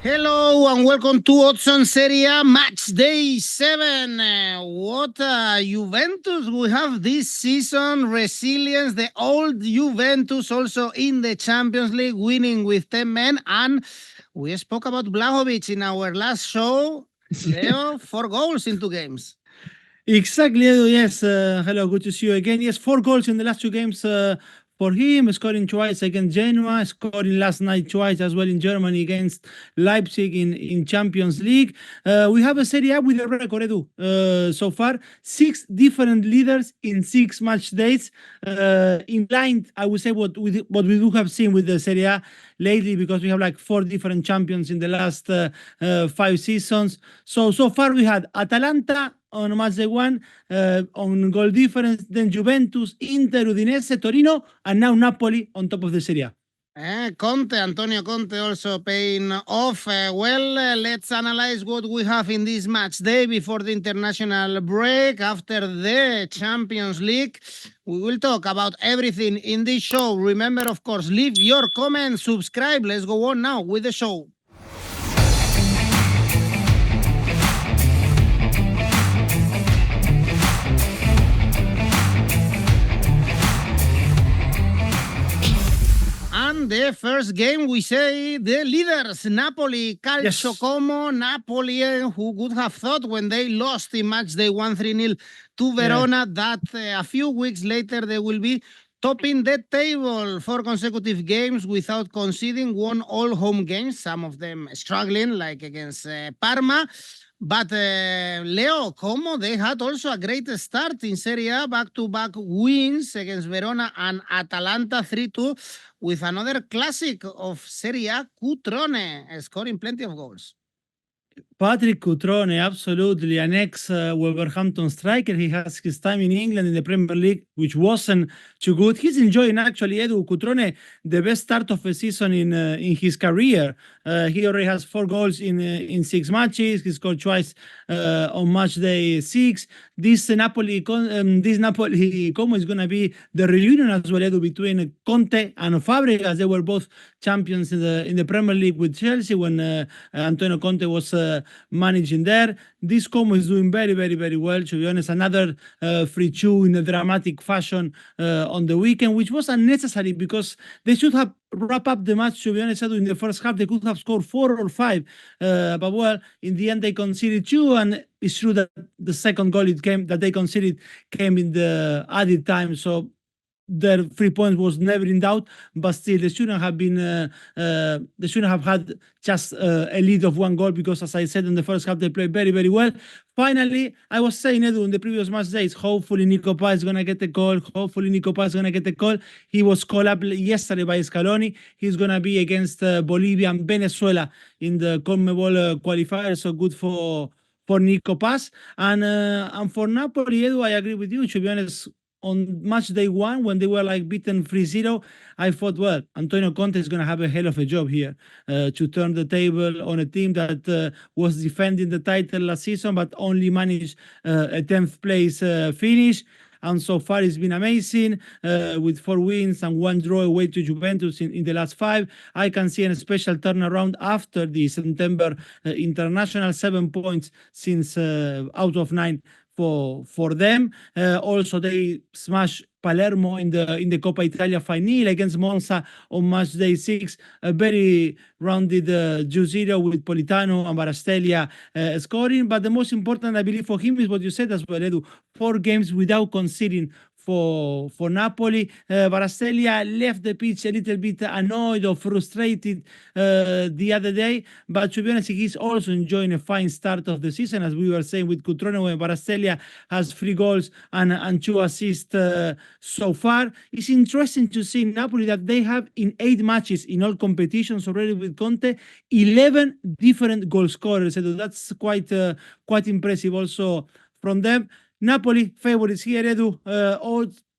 Hello and welcome to Odds on Serie A Matchday 7. What Juventus we have this season. Resilience, the old Juventus also in the Champions League, winning with 10 men. And we spoke about 𝗵𝗲𝗿𝗀 in our last show. Leo, 4 goals in 2 games. Exactly, Edu. Yes. Hello, good to see you again. Yes, 4 goals in the last 2 games for him, scoring twice against Genoa, scoring last night twice as well in Germany against Leipzig in Champions League. We have a Serie A with a record, Edu. So far, 6 different leaders in 6 match days. In line, I would say what we do have seen with the Serie A lately, because we have like 4 different champions in the last 5 seasons. So far we had Atalanta on Matchday 1, on goal difference, then Juventus, Inter, Udinese, Torino, and now Napoli on top of the Serie A. Antonio Conte also paying off. Let's analyze what we have in this match day before the international break. After the Champions League, we will talk about everything in this show. Remember, of course, leave your comments, subscribe. Let's go on now with the show. And the first game, we say the leaders, Napoli, Calcio, 𝐬𝐭𝐚𝐲, Napoli, who would have thought when they lost in Matchday 1-3-0 to Verona that a few weeks later they will be topping the table. 4 consecutive games without conceding, won all home games, some of them struggling, like against Parma. But Leo, 𝐭𝐿𝐴, they had also a great start in Serie A, back-to-back wins against Verona and Atalanta 3-2, with another classic of Serie A, 𝐋𝐞𝐿𝐴, scoring plenty of goals. Patrick 𝐋𝐞𝐿𝐴, absolutely, an ex-Wolverhampton striker. He has his time in England in the Premier League, which wasn't too good. He's enjoying, actually, Edu, 𝐋𝐶𝐿𝐴, the best start of a season in his career. He already has 4 goals in 6 matches. He scored twice on match day 6. This Napoli 𝐭𝐿𝐴 is going to be the reunion as well, Edu, between Conte and Fabregas. They were both champions in the Premier League with Chelsea when Antonio Conte was managing there. This 𝐭𝐿𝐴 is doing very, very, very well. To be honest, another 3-2 in a dramatic fashion on the weekend, which was unnecessary because they should have wrapped up the match. To be honest, in the first half they could have scored 4 or 5, but well, in the end they conceded 2, and it's true that the second goal that they conceded came in the added time. So their 3 points was never in doubt, but still they shouldn't have been. They shouldn't have had just a lead of 1 goal, because, as I said, in the first half they played very, very well. Finally, I was saying, Edu, in the previous match days, hopefully 𝐿𝐴 is gonna get a call. Hopefully 𝐿𝐴 is gonna get a call. He was called up yesterday by Scaloni. He's gonna be against Bolivia and Venezuela in the 𝐭𝐚𝐲 qualifier. So good for 𝐿𝐴. And for Napoli, Edu, I agree with you. To be honest, on match day 1, when they were like beaten 3-0, I thought, well, Antonio Conte is going to have a hell of a job here to turn the table on a team that was defending the title last season, but only managed a 10th place finish. And so far it's been amazing, with 4 wins and 1 draw away to Juventus in the last 5. I can see a special turnaround after the September international, 7 points since out of 9 for them. Also, they smashed Palermo in the Coppa Italia final against Monza on match day 6. A very rounded 2-0 with Politano and Kvaratskhelia scoring. But the most important, I believe, for him is what you said as well, Edu. 4 games without conceding for Napoli. Kvaratskhelia left the pitch a little bit annoyed or frustrated the other day, but to be honest, he's also enjoying a fine start of the season, as we were saying with 𝐋𝐿𝐴, when Kvaratskhelia has 3 goals and 2 assists so far. It's interesting to see Napoli that they have in 8 matches in all competitions already with Conte 11 different goal scorers. So that's quite impressive also from them. Napoli favorites here, Edu.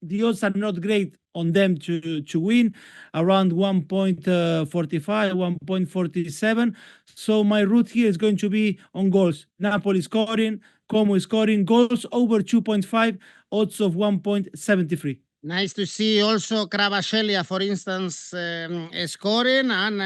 The odds are not great on them to win, around 1.45, 1.47. So my route here is going to be on goals. Napoli scoring, 𝐭𝐿𝐴 scoring, goals over 2.5, odds of 1.73. Nice to see also 𝗀𝗵𝐿, for instance, scoring. And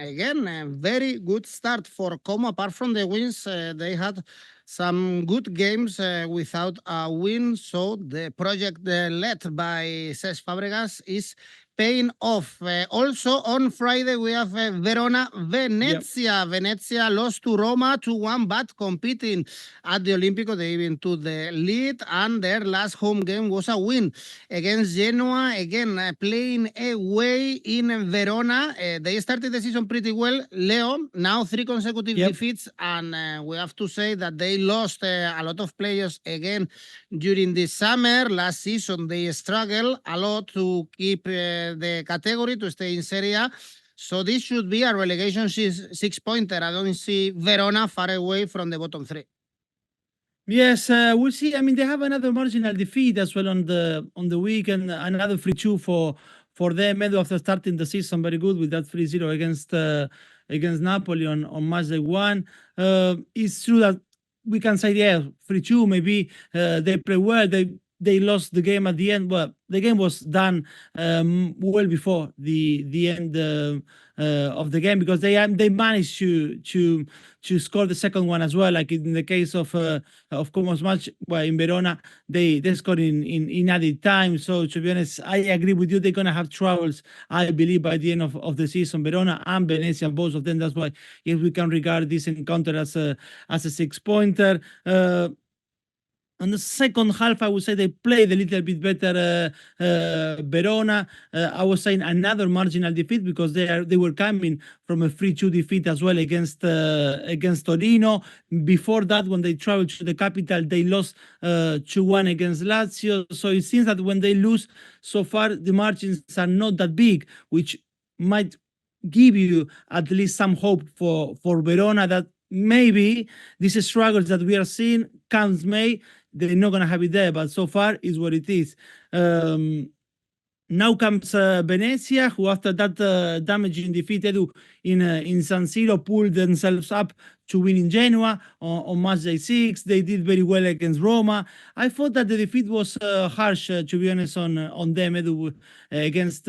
again, a very good start for Como. Apart from the wins, they had some good games without a win. So the project led by Cesc Fabregas is paying off. Also on Friday, we have Verona Venezia. Yep. Venezia lost to Roma 2-1, but competing at the Olimpico, they even took the lead. And their last home game was a win against Genoa, again playing away in Verona. They started the season pretty well, Leo. Now 3 consecutive defeats, and we have to say that they lost a lot of players again during the summer. Last season, they struggled a lot to keep the category, to stay in Serie A. So this should be a relegation six-pointer. I don't see Verona far away from the bottom 3. Yes, we'll see. I mean, they have another marginal defeat as well on the weekend, another 3-2 for them, Edu, after starting the season very good with that 3-0 against Napoli on Matchday 1. It's true that we can say, yeah, 3-2, maybe they play well. They lost the game at the end, but the game was done well before the end of the game, because they managed to score the second one as well. Like in the case of Como's match, well, in Verona, they scored in added time. So to be honest, I agree with you. They're gonna have troubles, I believe, by the end of the season. Verona and Venezia, both of them. That's why if we can regard this encounter as a 6-pointer. On the second half, I would say they played a little bit better. Verona, I was saying another marginal defeat, because they were coming from a 3-2 defeat as well against Torino. Before that, when they traveled to the capital, they lost 2-1 against Lazio. So it seems that when they lose so far, the margins are not that big, which might give you at least some hope for Verona, that maybe these struggles that we are seeing comes May, they're not going to have it there, but so far is what it is. Now comes Venezia, who after that damaging defeat, Edu, in San Siro, pulled themselves up to win in Genoa on Matchday 6. They did very well against Roma. I thought that the defeat was harsh, to be honest, on them, Edu, against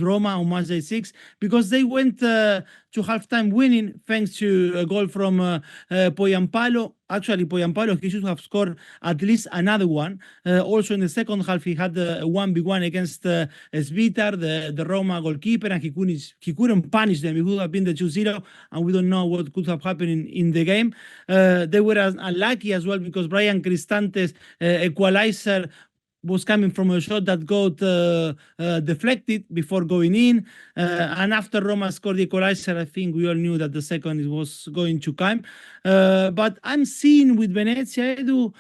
Roma on Matchday 6, because they went to halftime winning thanks to a goal from 𝐵𝗵𝗀𝗀. Actually, 𝐵𝗵𝗀𝗀, he should have scored at least another one. Also in the second half, he had a 1v1 against 𝗲𝗲𝗏, the Roma goalkeeper, and he couldn't punish them. It would have been the 2-0, and we don't know what could have happened in the game. They were unlucky as well, because Brian Cristante's equalizer was coming from a shot that got deflected before going in. And after Roma scored the equalizer, I think we all knew that the second was going to come. But I'm seeing with Venezia, Edu,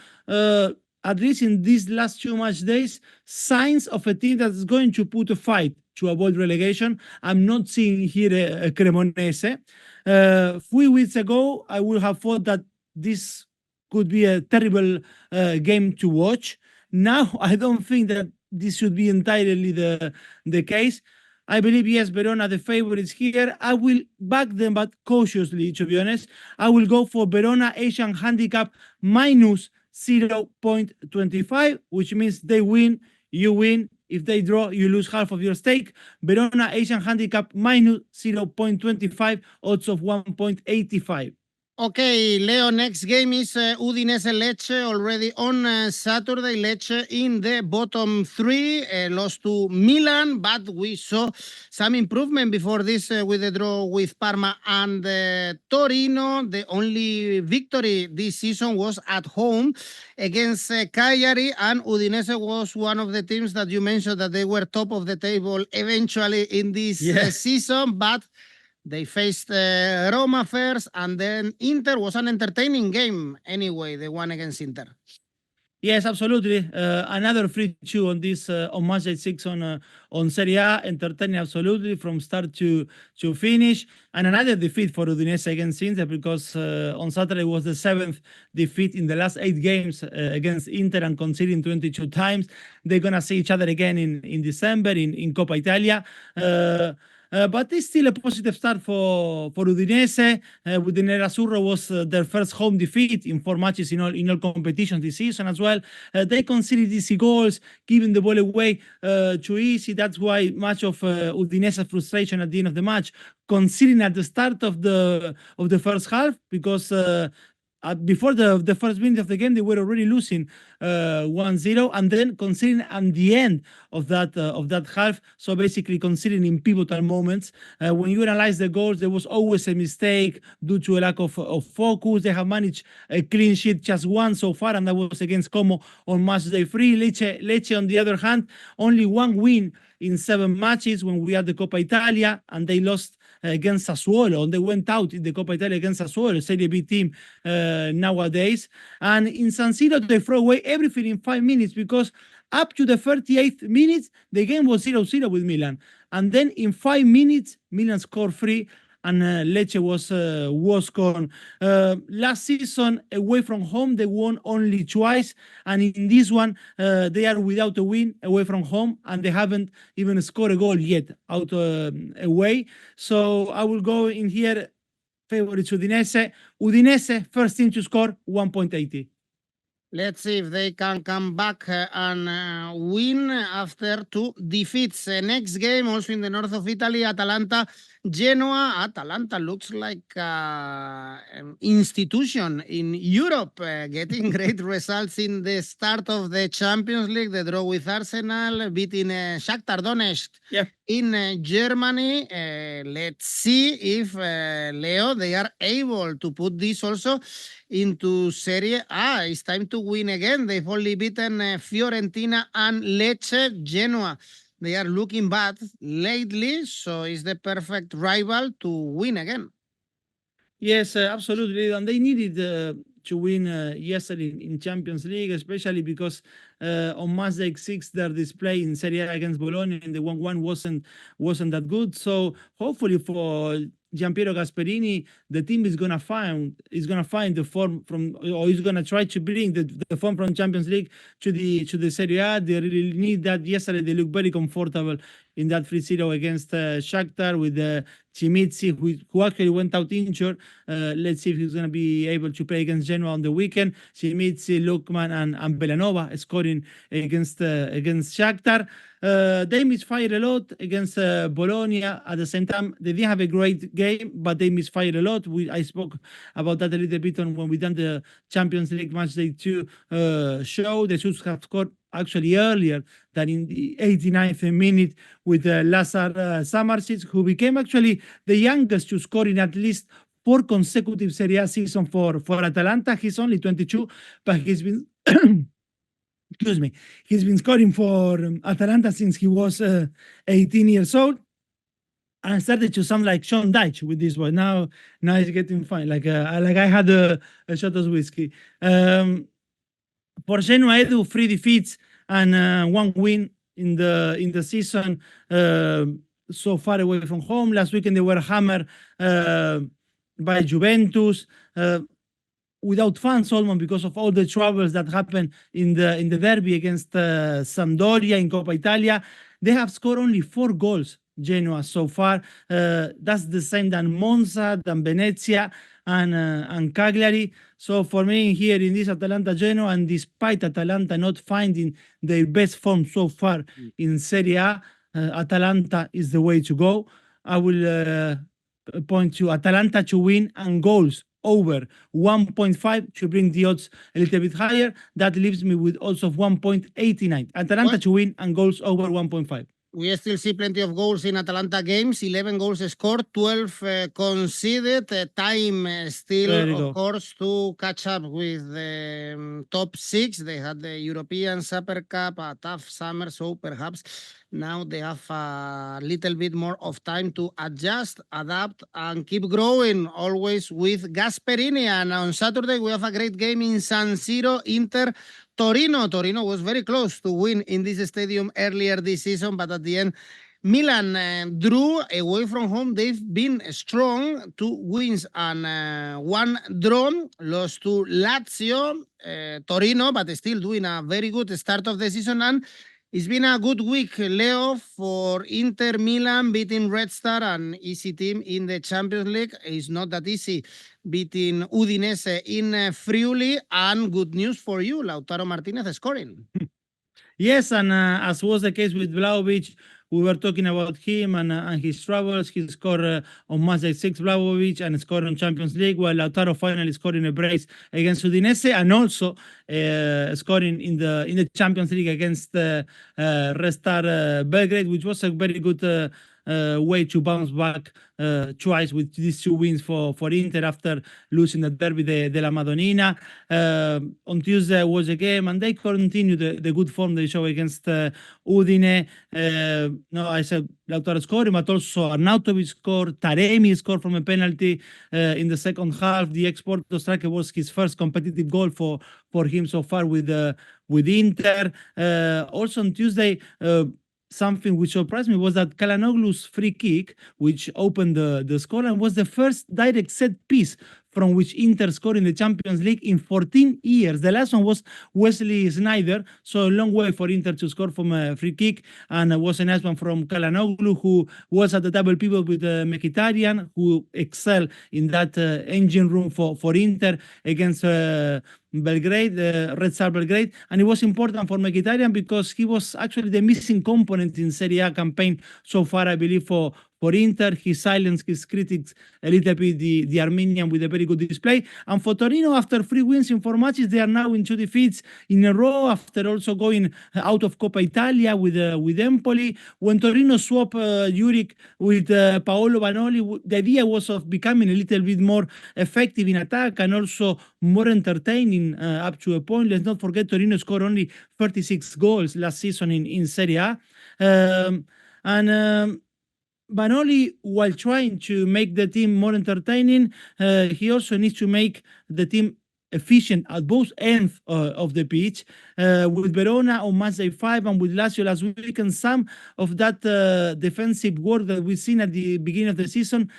at least in these last 2 match days, signs of a team that is going to put a fight to avoid relegation. I'm not seeing here a Cremonese. 3 weeks ago, I would have thought that this could be a terrible game to watch. Now, I don't think that this should be entirely the case. I believe, yes, Verona, the favorites here. I will back them, but cautiously, to be honest. I will go for Verona Asian handicap minus 0.25, which means they win, you win. If they draw, you lose half of your stake. Verona Asian handicap minus 0.25, odds of 1.85. Okay, Leo, next game is Udinese Lecce, already on Saturday. Lecce in the bottom 3, lost to Milan, but we saw some improvement before this with the draw with Parma and Torino. The only victory this season was at home against Cagliari, and Udinese was one of the teams that you mentioned that they were top of the table eventually in this season, but they faced Roma first, and then Inter was an entertaining game anyway, the one against Inter. Yes, absolutely. Another 3-2 on this on Matchday 6 on Serie A, entertaining absolutely from start to finish, and another defeat for Udinese against Inter, because on Saturday was the 7th defeat in the last 8 games against Inter, and conceding 22 times. They're gonna see each other again in December in Coppa Italia. But it's still a positive start for Udinese. With the Nerazzurro was their first home defeat in 4 matches in all competitions this season as well. They conceded easy goals, giving the ball away too easy. That's why much of Udinese's frustration at the end of the match, conceding at the start of the first half, because before the first minute of the game, they were already losing 1-0, and then conceding at the end of that half. So basically conceding in pivotal moments. When you analyze the goals, there was always a mistake due to a lack of focus. They have managed a clean sheet just one so far, and that was against Como on Matchday 3. Lecce, on the other hand, only 1 win in 7 matches when we had the Coppa Italia, and they lost against Sassuolo, and they went out in the Coppa Italia against Sassuolo, Serie B team nowadays. And in San Siro, they throw away everything in 5 minutes, because up to the 38th minute, the game was 0-0 with Milan. And then in 5 minutes, Milan scored 3, and Lecce was gone. Last season, away from home, they won only twice, and in this one, they are without a win away from home, and they haven't even scored a goal yet out away. So I will go in here, favorites Udinese. Udinese, first team to score, 1.80. Let's see if they can come back and win after 2 defeats. Next game, also in the north of Italy, Atalanta, Genoa. Atalanta looks like an institution in Europe, getting great results in the start of the Champions League. The draw with Arsenal, beating Shakhtar Donetsk in Germany. Let's see if, Leo, they are able to put this also into Serie A. It's time to win again. They've only beaten Fiorentina and Lecce. Genoa, they are looking bad lately, so it's the perfect rival to win again. Yes, absolutely. And they needed to win yesterday in Champions League, especially because on Matchday 6, their display in Serie A against Bologna in the 1-1 wasn't that good. So hopefully for Giampiero Gasperini, the team is gonna find the form from, or is gonna try to bring the form from Champions League to the Serie A. They really need that. Yesterday they looked very comfortable in that 3-0 against Shakhtar with 𝐿𝐿𝐴, who actually went out injured. Let's see if he's gonna be able to play against Genoa on the weekend. 𝐿𝐴, Lookman, and Belanova scoring against Shakhtar. They misfired a lot against Bologna. At the same time, they didn't have a great game, but they misfired a lot. I spoke about that a little bit when we done the Champions League Matchday 2 show. They should have scored actually earlier than in the 89th minute with Lazar Samardzic, who became actually the youngest to score in at least 4 consecutive Serie A seasons for Atalanta. He's only 22, but he's been excuse me, he's been scoring for Atalanta since he was 18 years old. I started to sound like Sean Dyche with this one. Now it's getting fine. Like I had a shot of whiskey. For Genoa, Edu, 3 defeats and 1 win in the season so far away from home. Last weekend they were hammered by Juventus. Without fans, almost, because of all the troubles that happened in the derby against Sampdoria in Coppa Italia. They have scored only 4 goals, Genoa, so far. That's the same than Monza, than Venezia, and Cagliari. So for me here in this Atalanta-Genoa, and despite Atalanta not finding their best form so far in Serie A, Atalanta is the way to go. I will point to Atalanta to win and goals over 1.5 to bring the odds a little bit higher. That leaves me with odds of 1.89. Atalanta to win and goals over 1.5. We still see plenty of goals in Atalanta games. 11 goals scored, 12 conceded. Time still, of course, to catch up with the top 6. They had the European Super Cup, a tough summer, so perhaps now they have a little bit more of time to adjust, adapt, and keep growing, always with Gasperini. And on Saturday, we have a great game in San Siro, Inter Torino. Torino was very close to win in this stadium earlier this season, but at the end, Milan drew away from home. They've been strong, 2 wins and 1 draw. Lost to Lazio, Torino, but still doing a very good start of the season. And It's been a good week, Leo, for Inter Milan beating Red Star, an easy team in the Champions League. It's not that easy beating Udinese in Friuli, and good news for you, Lautaro Martinez scoring. Yes, and as was the case with 𝗀𝗏𝗿𝗀, we were talking about him and his troubles. He scored on Matchday 6 𝗀𝗏𝗏𝗏 and scored on Champions League, while Lautaro finally scored in a brace against Udinese, and also scoring in the Champions League against Red Star Belgrade, which was a very good way to bounce back twice with these two wins for Inter after losing the Derby de la Madonnina. On Tuesday was a game, and they continued the good form they show against Udine. No, I said Lautaro scoring, but also 𝐼𝐸𝐺𝐻 scored, Taremi scored from a penalty in the second half. The 𝑥-Porto striker was his first competitive goal for him so far with Inter. Also on Tuesday, something which surprised me was that Calhanoglu's free kick, which opened the score, and was the first direct set piece from which Inter scored in the Champions League in 14 years. The last one was Wesley Sneijder, so a long way for Inter to score from a free kick, and it was a nice one from Calhanoglu, who was at the double pivot with Mkhitaryan, who excelled in that engine room for Inter against Belgrade, Red Star Belgrade. And it was important for Mkhitaryan because he was actually the missing component in Serie A campaign so far, I believe, for Inter. He silenced his critics a little bit, the Armenian, with a very good display. And for Torino, after 3 wins in 4 matches, they are now in 2 defeats in a row, after also going out of Coppa Italia with Empoli. When Torino swapped Juric with Paolo Vanoli, the idea was of becoming a little bit more effective in attack and also more entertaining up to a point. Let's not forget Torino scored only 36 goals last season in Serie A. Vanoli, while trying to make the team more entertaining, he also needs to make the team efficient at both ends of the pitch. With Verona on Matchday 5 and with Lazio last weekend, some of that defensive work that we've seen at the beginning of the season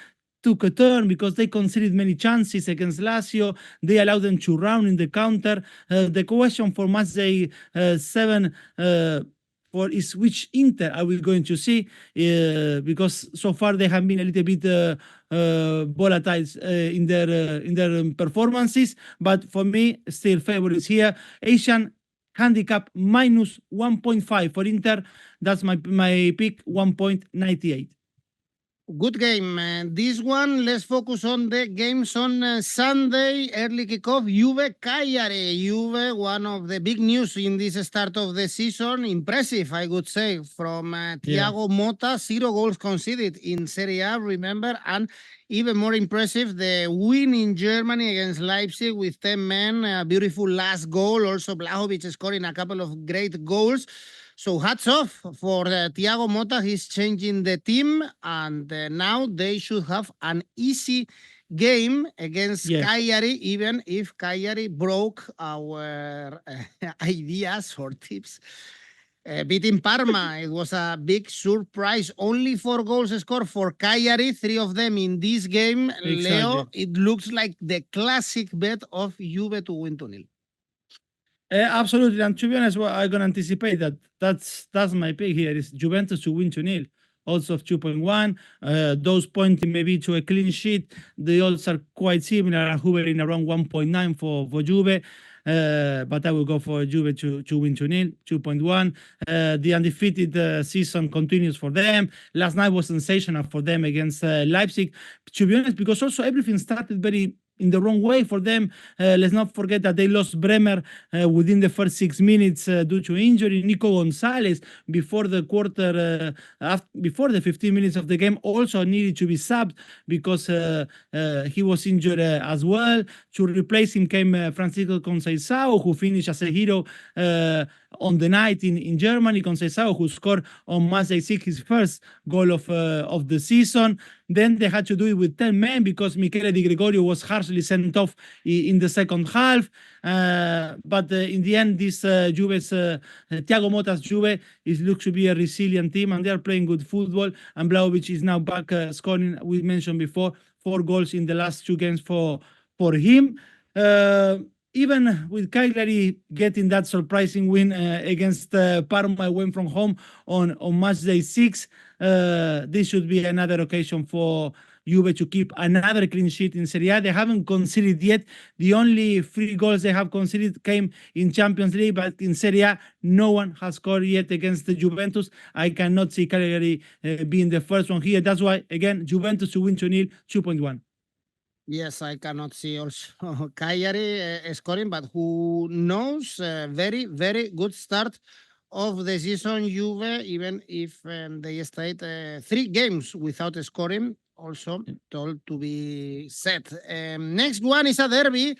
took a turn because they conceded many chances against Lazio. They allowed them to run in the counter. The question for Matchday 7 is which Inter are we going to see? Because so far they have been a little bit volatile in their performances. But for me, still favorites here. Asian handicap minus 1.5 for Inter. That's my pick, 1.98. Good game. This one, let's focus on the games on Sunday. Early kickoff, Cagliari. Juve, one of the big news in this start of the season. Impressive, I would say, from Thiago Motta. 0 goals conceded in Serie A, remember? And even more impressive, the win in Germany against Leipzig with 10 men. A beautiful last goal. Also, 𝗀𝗏𝗏𝗏𝗏 scoring a couple of great goals. So hats off for Thiago Motta. He's changing the team, and now they should have an easy game against Cagliari, even if Cagliari broke our ideas or tips. Beating Parma, it was a big surprise. Only 4 goals scored for Cagliari, 3 of them in this game. Exactly. Leo, it looks like the classic bet of Juve to win 2-0. Absolutely, and to be honest, well, I'm going to anticipate that. That's my pick here, is Juventus to win 2-0. Odds of 2.1. Those pointing maybe to a clean sheet. The odds are quite similar, hovering around 1.9 for Juve. But I will go for Juve to win 2-0, 2.1. The undefeated season continues for them. Last night was sensational for them against Leipzig. To be honest, because also everything started very in the wrong way for them. Let's not forget that they lost Bremer within the first 6 minutes due to injury. Nico Gonzalez, before the 15 minutes of the game, also needed to be subbed because he was injured as well. To replace him came Francisco 𝐿𝐴𝐵𝐻𝐿, who finished as a hero on the night in Germany. 𝐿𝐴𝐵𝐻𝐿, who scored on Matchday 6 his first goal of the season. Then they had to do it with 10 men because Michele Di Gregorio was harshly sent off in the second half. But in the end, this Juve's Thiago Motta's Juve looks to be a resilient team, and they are playing good football. And 𝗀𝗏𝗏𝗏 is now back scoring, we mentioned before, 4 goals in the last 2 games for him. even with Cagliari getting that surprising win against Parma away from home on Matchday 6, this should be another occasion for Juve to keep another clean sheet in Serie A. They haven't conceded yet. The only 3 goals they have conceded came in Champions League, but in Serie A, no one has scored yet against the Juventus. I cannot see Cagliari being the first one here. That's why, again, Juventus to win 2-0, 2.1. Yes, I cannot see also Cagliari scoring, but who knows? Very, very good start of the season, Juve, even if they stayed 3 games without scoring, also told to be set. Next one is a derby.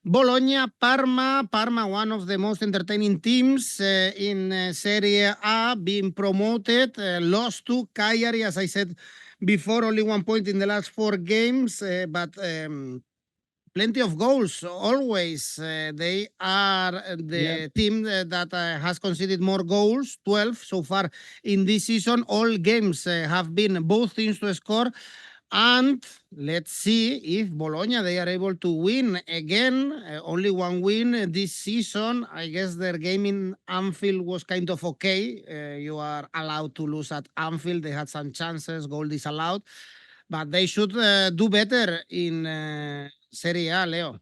Bologna, Parma. Parma, one of the most entertaining teams in Serie A, being promoted, lost to Cagliari, as I said before, only 1 point in the last 4 games, but plenty of goals always. They are the team that has conceded more goals, 12 so far in this season. All games have been both teams to score. And let's see if Bologna, they are able to win again. Only 1 win this season. I guess their game in Anfield was kind of okay. You are allowed to lose at Anfield. They had some chances, goal disallowed. But they should do better in Serie A, Leo.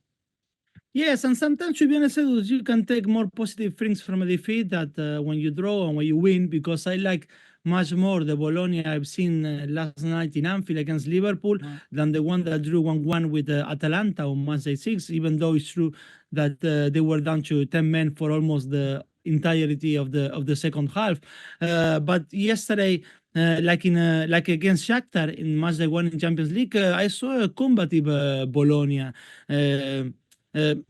Yes, and sometimes, to be honest, you can take more positive things from a defeat that when you draw and when you win, because I like much more the Bologna I've seen last night in Anfield against Liverpool than the one that drew 1-1 with Atalanta on Matchday 6, even though it's true that they were down to 10 men for almost the entirety of the second half. But yesterday, like against Shakhtar in Matchday 1 in Champions League, I saw a combative Bologna.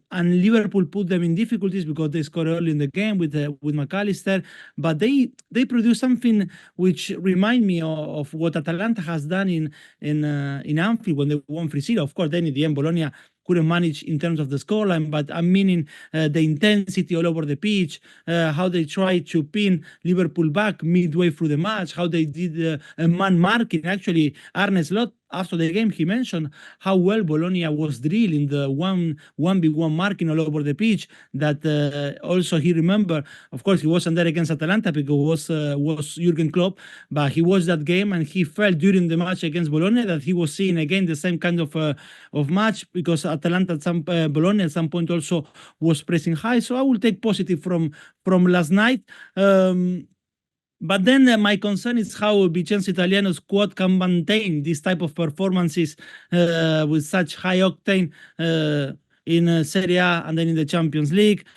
And Liverpool put them in difficulties because they scored early in the game with McAllister, but they produced something which remind me of what Atalanta has done in Anfield when they won 3-0. Of course, then in the end, Bologna couldn't manage in terms of the scoreline, but I'm meaning the intensity all over the pitch, how they tried to pin Liverpool back midway through the match, how they did a man marking. Actually, Arne Slot, after the game, he mentioned how well Bologna was drilling the 1v1 marking all over the pitch. That also he remembered. Of course, he wasn't there against Atalanta because was Jürgen Klopp, but he watched that game and he felt during the match against Bologna that he was seeing again the same kind of match, because Atalanta at Bologna at some point also was pressing high. So I will take positive from last night. But then my concern is how Vincenzo Italiano's squad can maintain this type of performances with such high octane in Serie A and then in the Champions League,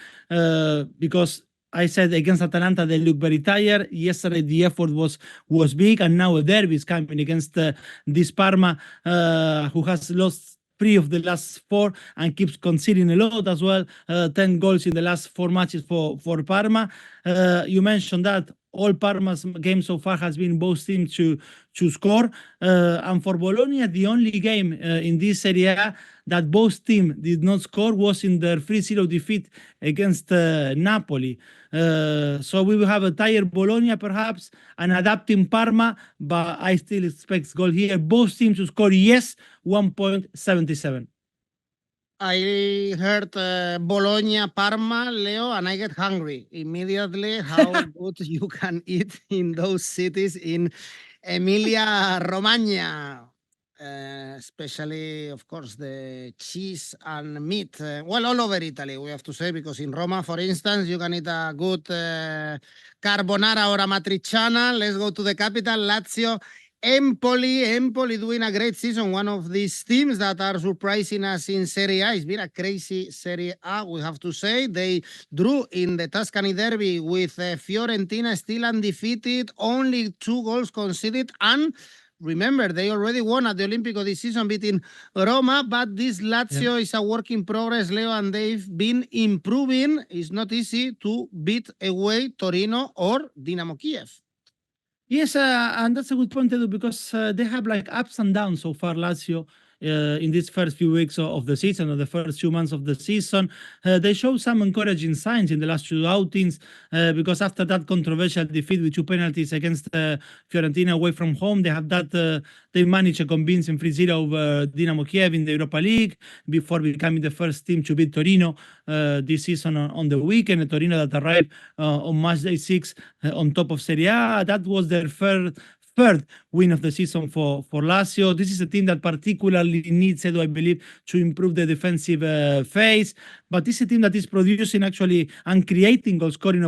because I said against Atalanta they look very tired. Yesterday the effort was big, and now a derby is coming against this Parma, who has lost 3 of the last 4 and keeps conceding a lot as well. 10 goals in the last 4 matches for Parma. You mentioned that all Parma's games so far has been both teams to score. And for Bologna, the only game in this Serie A that both teams did not score was in their 3-0 defeat against Napoli. So we will have a tired Bologna perhaps, an adapting Parma, but I still expect goal here. Both teams to score, yes, 1.77. I heard Bologna, Parma, Leo, and I get hungry immediately. How good you can eat in those cities in Emilia-Romagna. Especially, of course, the cheese and meat. Well, all over Italy, we have to say, because in Roma, for instance, you can eat a good carbonara or amatriciana. Let's go to the capital, Lazio. Empoli doing a great season. One of these teams that are surprising us in Serie A. It's been a crazy Serie A, we have to say. They drew in the Tuscany derby with Fiorentina, still undefeated, only 2 goals conceded, and remember, they already won at the Olimpico this season, beating Roma, but this Lazio is a work in progress, Leo, and they've been improving. It's not easy to beat away Torino or Dynamo Kiev. Yes, and that's a good point, Edu, because they have like ups and downs so far, Lazio. in these first few weeks of the season, or the first 2 months of the season. They show some encouraging signs in the last 2 outings, because after that controversial defeat with 2 penalties against Fiorentina away from home, they managed a convincing 3-0 over Dynamo Kiev in the Europa League before becoming the first team to beat Torino this season on the weekend. Torino that arrived on Matchday 6 on top of Serie A. That was their third win of the season for Lazio. This is a team that particularly needs Edu, I believe, to improve the defensive phase. But this is a team that is producing actually and creating goal-scoring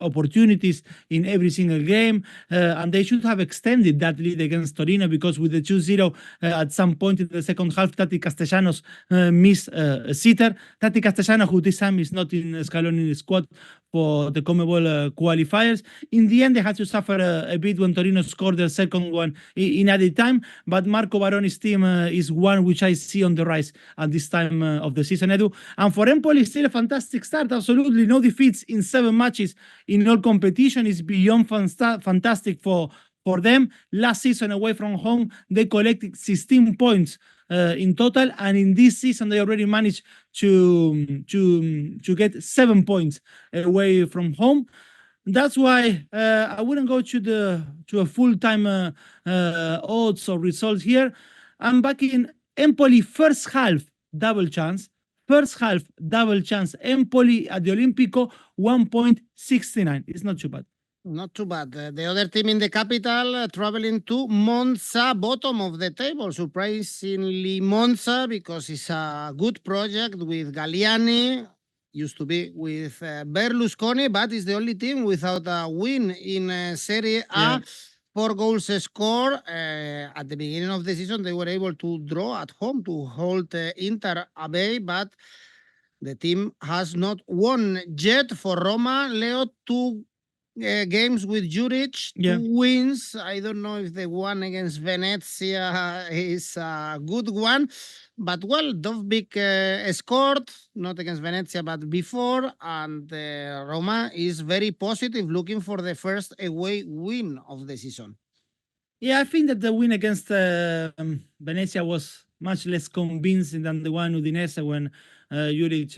opportunities in every single game, and they should have extended that lead against Torino, because with the 2-0 at some point in the second half, Tati Castellanos missed a sitter. Tati Castellanos, who this time is not in Scaloni's squad for the 𝐬𝐭𝐚𝐲 qualifiers. In the end, they had to suffer a bit when Torino scored their second one in added time, but Marco Baroni's team is one which I see on the rise at this time of the season, Edu. And for Empoli, still a fantastic start, absolutely. No defeats in 7 matches in all competition is beyond fantastic for them. Last season away from home, they collected 16 points in total, and in this season they already managed to get 7 points away from home. That's why I wouldn't go to a full-time odds or results here. I'm backing Empoli first half double chance. First half double chance. Empoli at the Olimpico 1.69. It's not too bad. Not too bad. The other team in the capital traveling to Monza, bottom of the table. Surprisingly, Monza, because it's a good project with Galliani, used to be with Berlusconi, but it's the only team without a win in Serie A. Yeah. 4 goals scored. At the beginning of the season, they were able to draw at home to hold Inter away, but the team has not won yet. For Roma, Leo, 2 games with Juric, 2 wins. I don't know if the one against Venezia is a good one, but well, 𝗀𝗵𝗵𝗀 scored, not against Venezia, but before, and Roma is very positive, looking for the first away win of the season. Yeah, I think that the win against Venezia was much less convincing than the one Udinese when Juric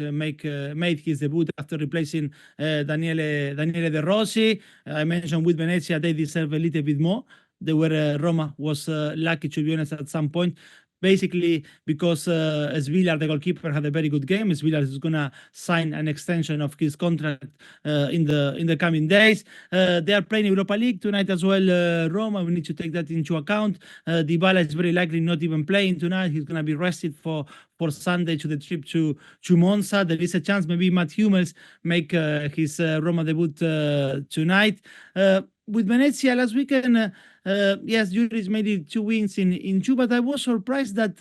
made his debut after replacing Daniele De Rossi. I mentioned with Venezia, they deserve a little bit more. They were Roma was lucky, to be honest, at some point. Basically, because 𝐜𝐵𝐿𝐴, the goalkeeper, had a very good game. 𝐜𝐵𝐿𝐴 is gonna sign an extension of his contract in the coming days. They are playing Europa League tonight as well. Roma, we need to take that into account. 𝐷𝐵𝐿𝐴 is very likely not even playing tonight. He's gonna be rested for Sunday to the trip to Monza. There is a chance maybe Matt Hummels make his Roma debut tonight. With Venezia last weekend, yes, Juric made it 2 wins in 2, but I was surprised that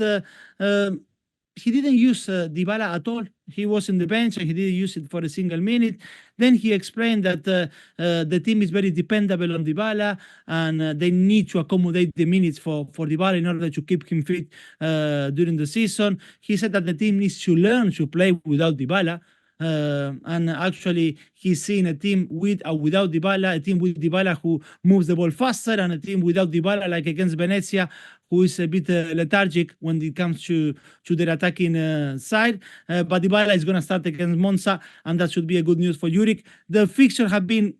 he didn't use 𝐷𝐵𝐿𝐴 at all. He was in the bench and he didn't use it for a single minute. Then he explained that the team is very dependable on 𝐷𝐵𝐿𝐴, and they need to accommodate the minutes for 𝐷𝐵𝐿𝐴 in order to keep him fit during the season. He said that the team needs to learn to play without 𝐷𝐵𝐿𝐴. And actually, he's seen a team with or without 𝐷𝐵𝐿𝐴, a team with 𝐷𝐵𝐿𝐴 who moves the ball faster, and a team without 𝐷𝐵𝐿𝐴, like against Venezia, who is a bit lethargic when it comes to their attacking side. But 𝐷𝐵𝐿𝐴 is going to start against Monza, and that should be a good news for Juric. The fixture have been,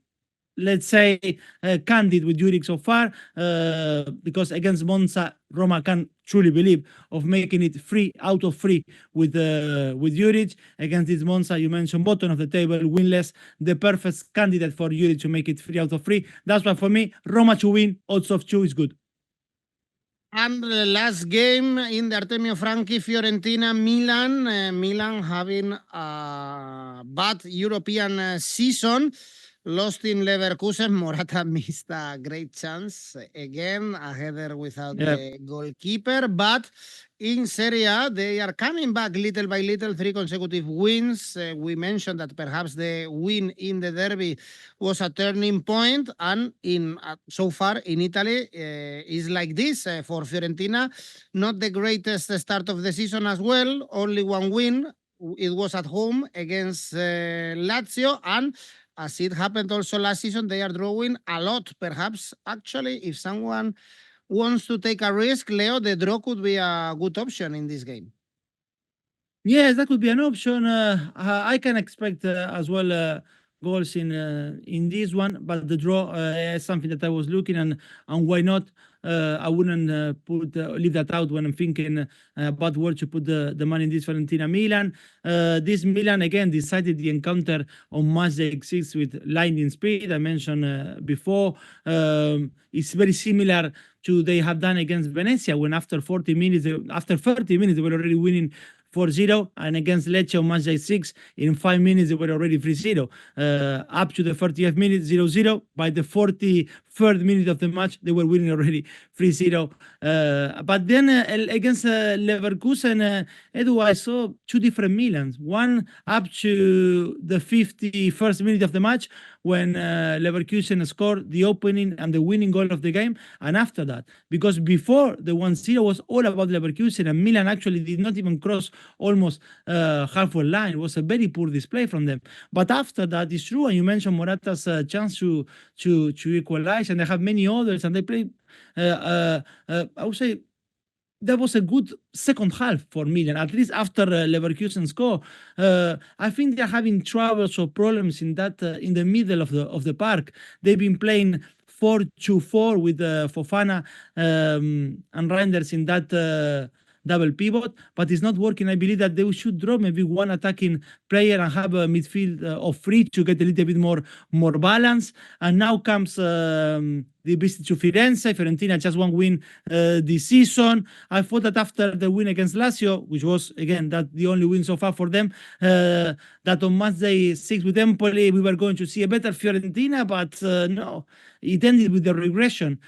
let's say, candid with Juric so far, because against Monza, Roma can truly believe of making it 3 out of 3 with Juric. Against this Monza, you mentioned bottom of the table, winless, the perfect candidate for Juric to make it 3 out of 3. That's why for me, Roma to win, odds of 2 is good. And the last game in the Artemio Franchi, Fiorentina, Milan. Milan having a bad European season. Lost in Leverkusen. Morata missed a great chance. Again, a header without the goalkeeper. But in Serie A, they are coming back little by little, 3 consecutive wins. We mentioned that perhaps the win in the derby was a turning point, and so far in Italy is like this for Fiorentina. Not the greatest start of the season as well. Only 1 win. It was at home against Lazio, and as it happened also last season, they are drawing a lot. Perhaps, actually, if someone wants to take a risk, Leo, the draw could be a good option in this game. Yes, that could be an option. I can expect as well goals in this one, but the draw is something that I was looking, and why not? I wouldn't leave that out when I'm thinking about where to put the money in this Fiorentina Milan. This Milan again decided the encounter on Matchday 6 with lightning speed. I mentioned before. It's very similar to they have done against Venezia when after 30 minutes they were already winning 4-0, and against Lecce on Matchday 6, in 5 minutes they were already 3-0. Up to the 30th minute, 0-0. By the 43rd minute of the match, they were winning already 3-0. But then against Leverkusen, Edu, I saw two different Milans. One up to the 51st minute of the match when Leverkusen scored the opening and the winning goal of the game, and after that, because before the 1-0 was all about Leverkusen, and Milan actually did not even cross almost halfway line. It was a very poor display from them. But after that, it's true, and you mentioned Morata's chance to equalize, and they have many others, and they play. I would say that was a good second half for Milan, at least after Leverkusen score. I think they're having troubles or problems in that in the middle of the park. They've been playing 4-2-4 with Fofana and Reinders in that double pivot, but it's not working. I believe that they should drop maybe one attacking player and have a midfield of three to get a little bit more balance. And now comes the visit to Firenze. Fiorentina just one win this season. I thought that after the win against Lazio, which was again that the only win so far for them, that on Matchday 6 with Empoli we were going to see a better Fiorentina, but no, it ended with the regression.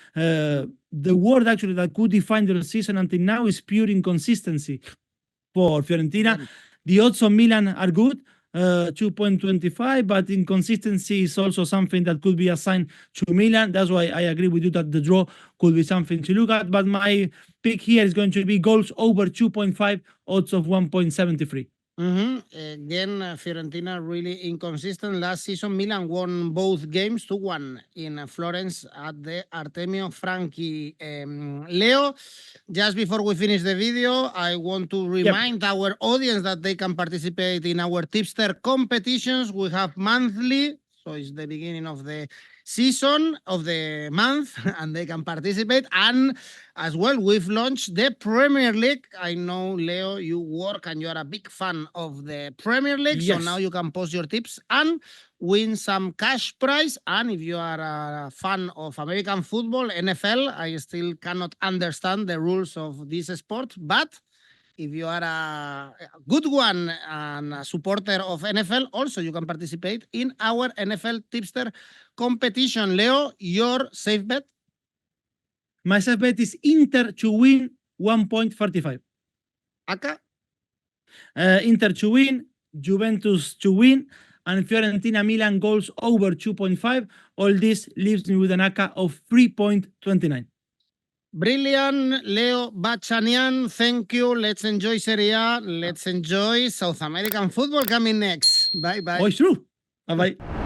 The word actually that could define the season until now is pure inconsistency for Fiorentina. The odds on Milan are good, 2.25, but inconsistency is also something that could be assigned to Milan. That's why I agree with you that the draw could be something to look at. But my pick here is going to be goals over 2.5, odds of 1.73. Again, Fiorentina really inconsistent. Last season, Milan won both games 2-1 in Florence at the Artemio Franchi. Leo, just before we finish the video, I want to remind our audience that they can participate in our tipster competitions. We have monthly, so it's the beginning of the season of the month, and they can participate. And as well, we've launched the Premier League. I know, Leo, you work and you are a big fan of the Premier League. Yes. So now you can post your tips and win some cash prize. And if you are a fan of American football, NFL, I still cannot understand the rules of this sport, but if you are a good one and a supporter of NFL, also you can participate in our NFL tipster competition. Leo, your safe bet? My safe bet is Inter to win 1.35. ACCA? Inter to win, Juventus to win, and Fiorentina Milan goals over 2.5. All this leaves me with an ACCA of 3.29. Brilliant, Leo Bachanian. Thank you. Let's enjoy Serie A. Let's enjoy South American football coming next. Bye-bye. Oh, it's true. Bye-bye.